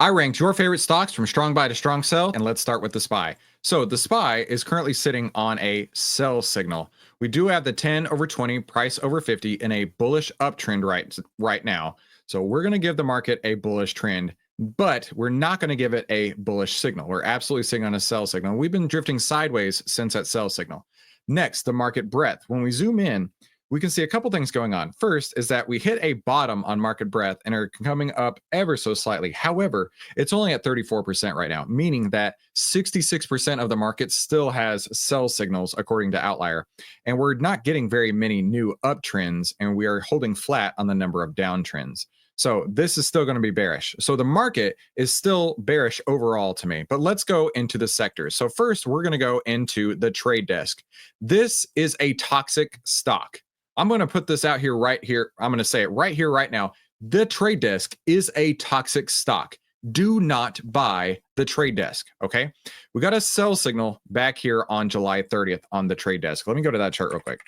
I ranked your favorite stocks from strong buy to strong sell, and let's start with the SPY. So the SPY is currently sitting on a sell signal. We do have the 10 over 20 price over 50 in a bullish uptrend right now. So we're going to give the market a bullish trend, but we're not going to give it a bullish signal. We're absolutely sitting on a sell signal. We've been drifting sideways since that sell signal. Next, the market breadth. When we zoom in, we can see a couple things going on. First is that we hit a bottom on market breadth and are coming up ever so slightly. However, it's only at 34% right now, meaning that 66% of the market still has sell signals according to OVTLYR. And we're not getting very many new uptrends, and we are holding flat on the number of downtrends. So this is still going to be bearish. So the market is still bearish overall to me, but let's go into the sectors. So first, we're going to go into the trade desk. This is a toxic stock. I'm going to put this out here right here. I'm going to say it right here, right now. The trade desk is a toxic stock. Do not buy the trade desk. Okay. We got a sell signal back here on July 30th on the trade desk. Let me go to that chart real quick.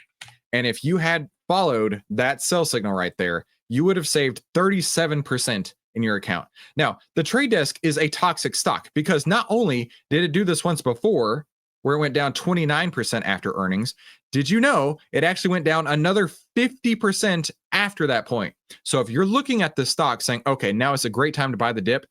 And if you had followed that sell signal right there, you would have saved 37% in your account. Now, the trade desk is a toxic stock because not only did it do this once before, where it went down 29% after earnings, did you know it actually went down another 50% after that point? So if you're looking at the stock saying, okay, now it's a great time to buy the dip,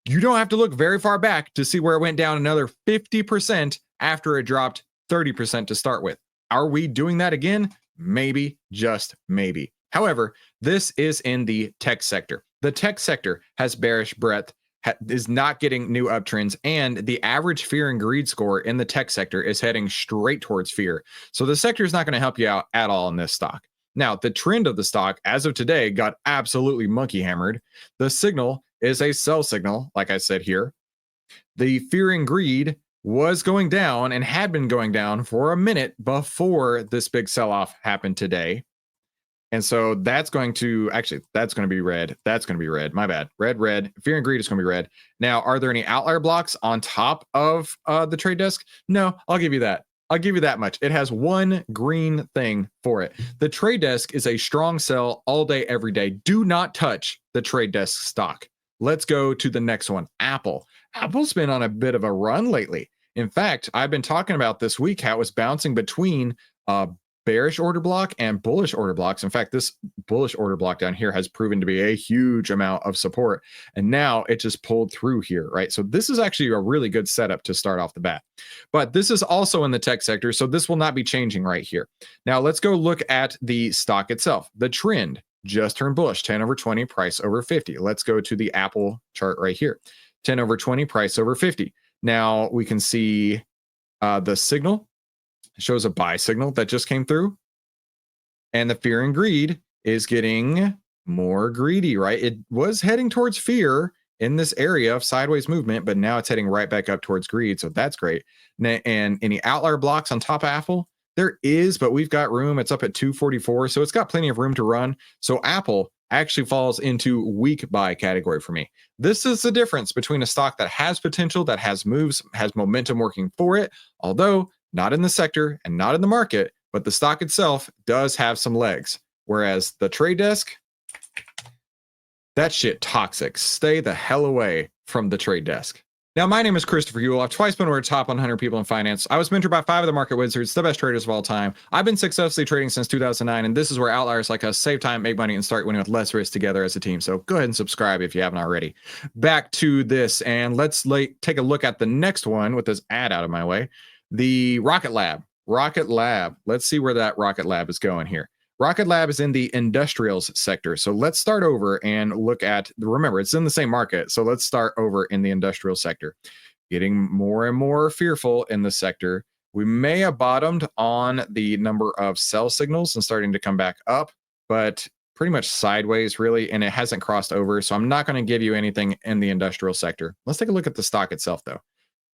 you don't have to look very far back to see where it went down another 50% after it dropped 30% to start with. Are we doing that again? Maybe, just maybe. However, this is in the tech sector. The tech sector has bearish breadth, is not getting new uptrends, and the average fear and greed score in the tech sector is heading straight towards fear. So the sector is not going to help you out at all in this stock. Now, the trend of the stock as of today got absolutely monkey hammered. The signal is a sell signal, like I said here. The fear and greed was going down and had been going down for a minute before this big sell-off happened today. And so that's going to be red. That's going to be red. My bad. Red. Fear and greed is going to be red. Now, are there any outlier blocks on top of the trade desk? No, I'll give you that. I'll give you that much. It has one green thing for it. The trade desk is a strong sell all day, every day. Do not touch the trade desk stock. Let's go to the next one. Apple. Apple's been on a bit of a run lately. In fact, I've been talking about this week how it was bouncing between bearish order block and bullish order blocks. In fact, this bullish order block down here has proven to be a huge amount of support. And now it just pulled through here, right? So this is actually a really good setup to start off the bat. But this is also in the tech sector, so this will not be changing right here. Now let's go look at the stock itself. The trend just turned bullish, 10 over 20, price over 50. Let's go to the Apple chart right here. 10 over 20, price over 50. Now we can see the signal. It shows a buy signal that just came through. And the fear and greed is getting more greedy, right? It was heading towards fear in this area of sideways movement, but now it's heading right back up towards greed. So that's great. And any outlier blocks on top of Apple? There is, but we've got room. It's up at 244. So it's got plenty of room to run. So Apple actually falls into weak buy category for me. This is the difference between a stock that has potential, that has moves, has momentum working for it, although not in the sector and not in the market, but the stock itself does have some legs. Whereas the trade desk, that shit toxic. Stay the hell away from the trade desk. Now, my name is Christopher Hewell. I've twice been awarded top 100 people in finance. I was mentored by 5 of the market wizards, the best traders of all time. I've been successfully trading since 2009, and this is where outliers like us save time, make money, and start winning with less risk together as a team. So go ahead and subscribe if you haven't already. Back to this, and let's take a look at the next one with this ad out of my way. The Rocket Lab. Rocket Lab. Let's see where that Rocket Lab is going here. Rocket Lab is in the industrials sector. So let's start over and look at, remember, it's in the same market. So let's start over in the industrial sector. Getting more and more fearful in the sector. We may have bottomed on the number of sell signals and starting to come back up, but pretty much sideways really, and it hasn't crossed over. So I'm not going to give you anything in the industrial sector. Let's take a look at the stock itself though.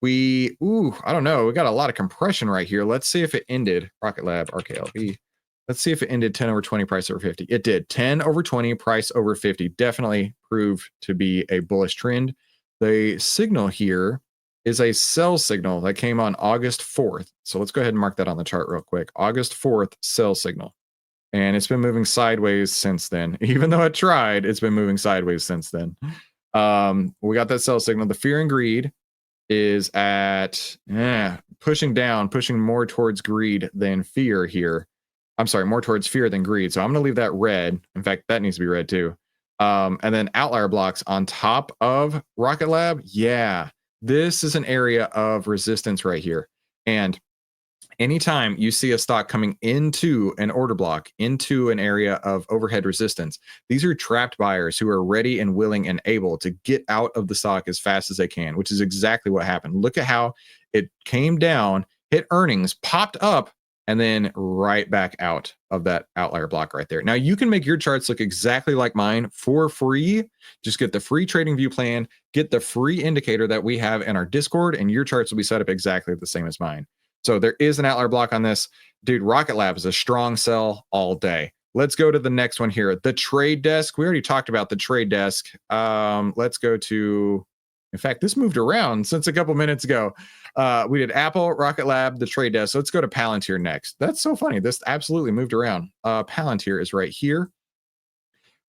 I don't know. We got a lot of compression right here. Let's see if it ended. Rocket Lab, RKLB. Let's see if it ended 10 over 20, price over 50. It did. 10 over 20, price over 50. Definitely proved to be a bullish trend. The signal here is a sell signal that came on August 4th. So let's go ahead and mark that on the chart real quick. August 4th, sell signal. And it's been moving sideways since then. Even though it tried, it's been moving sideways since then. We got that sell signal. The fear and greed is at pushing down, pushing more towards greed than fear here. I'm sorry, more towards fear than greed. So I'm going to leave that red. In fact, that needs to be red too. And then outlier blocks on top of Rocket Lab. Yeah, this is an area of resistance right here. And anytime you see a stock coming into an order block, into an area of overhead resistance, these are trapped buyers who are ready and willing and able to get out of the stock as fast as they can, which is exactly what happened. Look at how it came down, hit earnings, popped up, and then right back out of that outlier block right there. Now you can make your charts look exactly like mine for free. Just get the free trading view plan, get the free indicator that we have in our Discord, and your charts will be set up exactly the same as mine. So there is an outlier block on this. Dude, Rocket Lab is a strong sell all day. Let's go to the next one here. The trade desk. We already talked about the trade desk. Let's go to, in fact, this moved around since a couple minutes ago. We did Apple, Rocket Lab, the trade desk. Let's go to Palantir next. That's so funny. This absolutely moved around. Palantir is right here.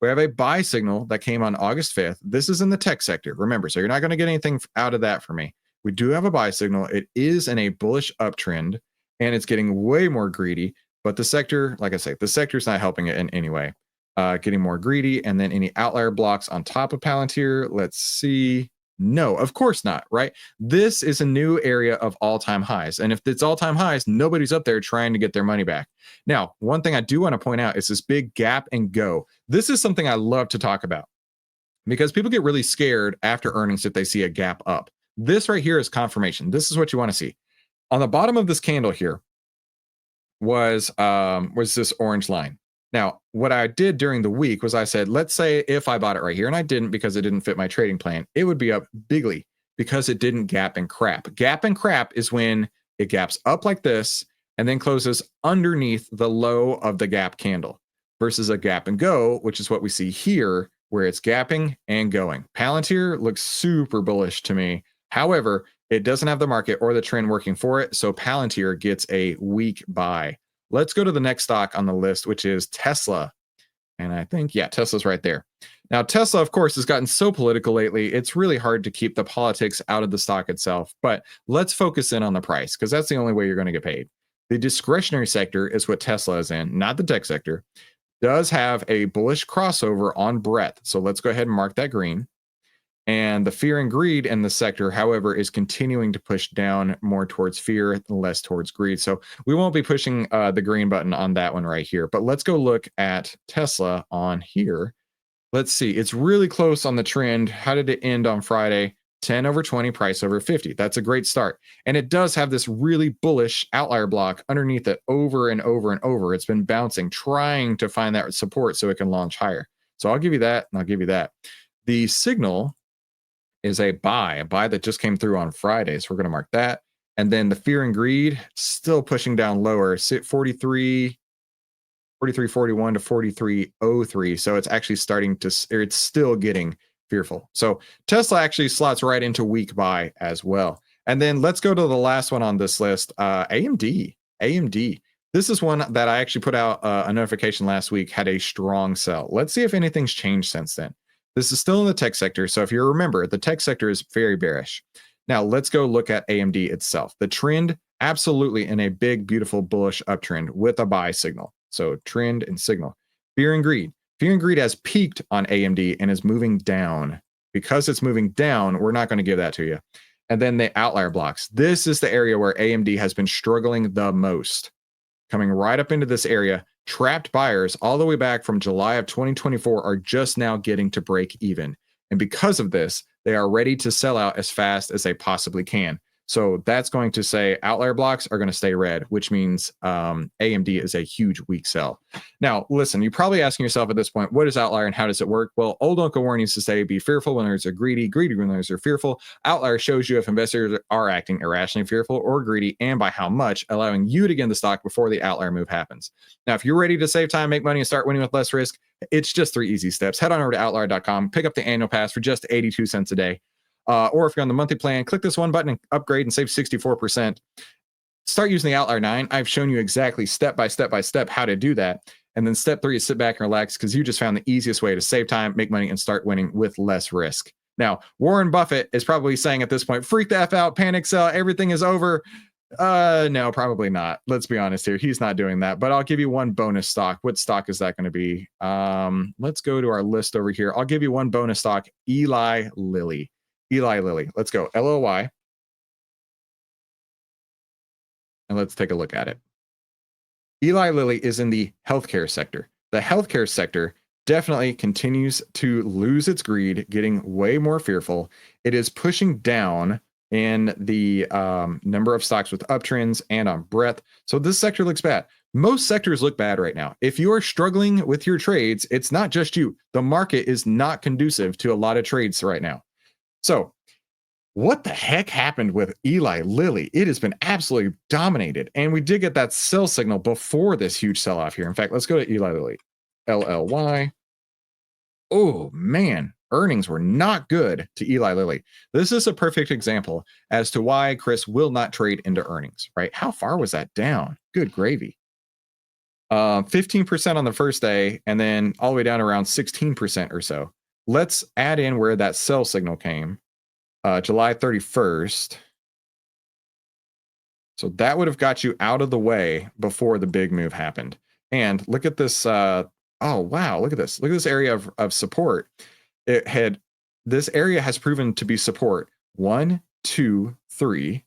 We have a buy signal that came on August 5th. This is in the tech sector. Remember, so you're not going to get anything out of that for me. We do have a buy signal. It is in a bullish uptrend, and it's getting way more greedy. But the sector, like I say, the sector is not helping it in any way. Getting more greedy, and then any outlier blocks on top of Palantir. Let's see. No, of course not, right? This is a new area of all-time highs. And if it's all-time highs, nobody's up there trying to get their money back. Now, one thing I do want to point out is this big gap and go. This is something I love to talk about because people get really scared after earnings if they see a gap up. This right here is confirmation. This is what you want to see. On the bottom of this candle here was this orange line. Now, what I did during the week was I said, let's say if I bought it right here, and I didn't because it didn't fit my trading plan, it would be up bigly because it didn't gap and crap. Gap and crap is when it gaps up like this and then closes underneath the low of the gap candle versus a gap and go, which is what we see here, where it's gapping and going. Palantir looks super bullish to me. However, it doesn't have the market or the trend working for it, so Palantir gets a weak buy. Let's go to the next stock on the list, which is Tesla. And I think, yeah, Tesla's right there. Now, Tesla, of course, has gotten so political lately, it's really hard to keep the politics out of the stock itself. But let's focus in on the price, because that's the only way you're going to get paid. The discretionary sector is what Tesla is in, not the tech sector. Does have a bullish crossover on breadth. So let's go ahead and mark that green. And the fear and greed in the sector, however, is continuing to push down more towards fear, less towards greed. So we won't be pushing the green button on that one right here. But let's go look at Tesla on here. Let's see. It's really close on the trend. How did it end on Friday? 10 over 20, price over 50. That's a great start. And it does have this really bullish outlier block underneath it over and over and over. It's been bouncing, trying to find that support so it can launch higher. So I'll give you that, and I'll give you that. The signal is a buy that just came through on Friday. So we're going to mark that. And then the fear and greed still pushing down lower, sit 43.41 to 43.03. So it's actually starting to, or it's still getting fearful. So Tesla actually slots right into weak buy as well. And then let's go to the last one on this list, AMD. This is one that I actually put out a notification last week, had a strong sell. Let's see if anything's changed since then. This is still in the tech sector. So if you remember, the tech sector is very bearish. Now let's go look at AMD itself. The trend, absolutely in a big, beautiful, bullish uptrend with a buy signal. So trend and signal. Fear and greed. Fear and greed has peaked on AMD and is moving down. Because it's moving down, we're not going to give that to you. And then the outlier blocks. This is the area where AMD has been struggling the most. Coming right up into this area. Trapped buyers all the way back from July of 2024 are just now getting to break even. And because of this, they are ready to sell out as fast as they possibly can. So that's going to say outlier blocks are going to stay red, which means AMD is a huge weak sell. Now, listen, you're probably asking yourself at this point, what is outlier and how does it work? Well, old Uncle Warren used to say, be fearful when others are greedy, greedy when others are fearful. Outlier shows you if investors are acting irrationally fearful or greedy and by how much, allowing you to get in the stock before the outlier move happens. Now, if you're ready to save time, make money, and start winning with less risk, it's just 3 easy steps. Head on over to OVTLYR.com, pick up the annual pass for just 82 cents a day. Or if you're on the monthly plan, click this one button and upgrade and save 64%. Start using the OVTLYR 9. I've shown you exactly step by step how to do that. And then step 3 is sit back and relax because you just found the easiest way to save time, make money, and start winning with less risk. Now, Warren Buffett is probably saying at this point, freak the F out, panic sell, everything is over. No, probably not. Let's be honest here. He's not doing that, but I'll give you one bonus stock. What stock is that going to be? Let's go to our list over here. I'll give you one bonus stock, Eli Lilly. Eli Lilly. Let's go. LOY. And let's take a look at it. Eli Lilly is in the healthcare sector. The healthcare sector definitely continues to lose its greed, getting way more fearful. It is pushing down in the number of stocks with uptrends and on breadth. So this sector looks bad. Most sectors look bad right now. If you are struggling with your trades, it's not just you. The market is not conducive to a lot of trades right now. So what the heck happened with Eli Lilly? It has been absolutely dominated. And we did get that sell signal before this huge sell-off here. In fact, let's go to Eli Lilly. LLY. Oh, man. Earnings were not good to Eli Lilly. This is a perfect example as to why Chris will not trade into earnings, right? How far was that down? Good gravy. 15% on the first day, and then all the way down around 16% or so. Let's add in where that sell signal came. July 31st. So that would have got you out of the way before the big move happened. And look at this. Oh, wow. Look at this. Look at this area of support. This area has proven to be support 1, 2, 3,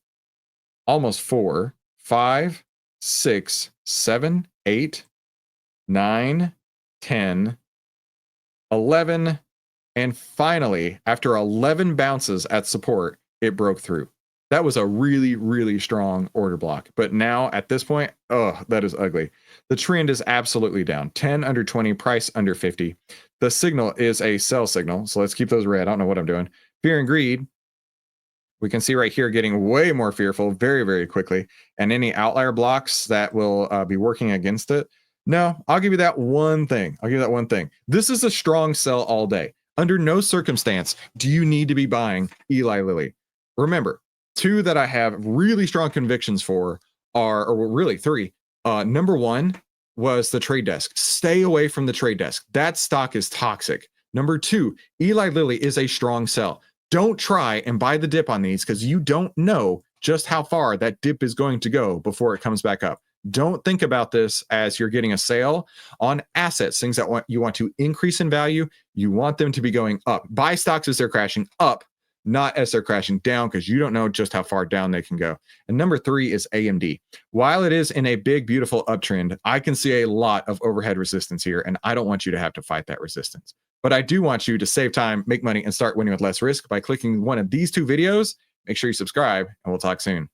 almost 4, 5, 6, 7, 8, 9, 10, 11, and finally, after 11 bounces at support, it broke through. That was a really, really strong order block. But now at this point, oh, that is ugly. The trend is absolutely down. 10 under 20, price under 50. The signal is a sell signal. So let's keep those red. I don't know what I'm doing. Fear and greed. We can see right here getting way more fearful very, very quickly. And any outlier blocks that will be working against it. No, I'll give you that one thing. I'll give you that one thing. This is a strong sell all day. Under no circumstance do you need to be buying Eli Lilly. Remember, two that I have really strong convictions for are, or really three. Number one was the trade desk. Stay away from the trade desk. That stock is toxic. Number two, Eli Lilly is a strong sell. Don't try and buy the dip on these because you don't know just how far that dip is going to go before it comes back up. Don't think about this as you're getting a sale on assets, things that you want to increase in value. You want them to be going up. Buy stocks as they're crashing up, not as they're crashing down, because you don't know just how far down they can go. And number three is AMD. While it is in a big, beautiful uptrend, I can see a lot of overhead resistance here, and I don't want you to have to fight that resistance. But I do want you to save time, make money, and start winning with less risk by clicking one of these two videos. Make sure you subscribe, and we'll talk soon.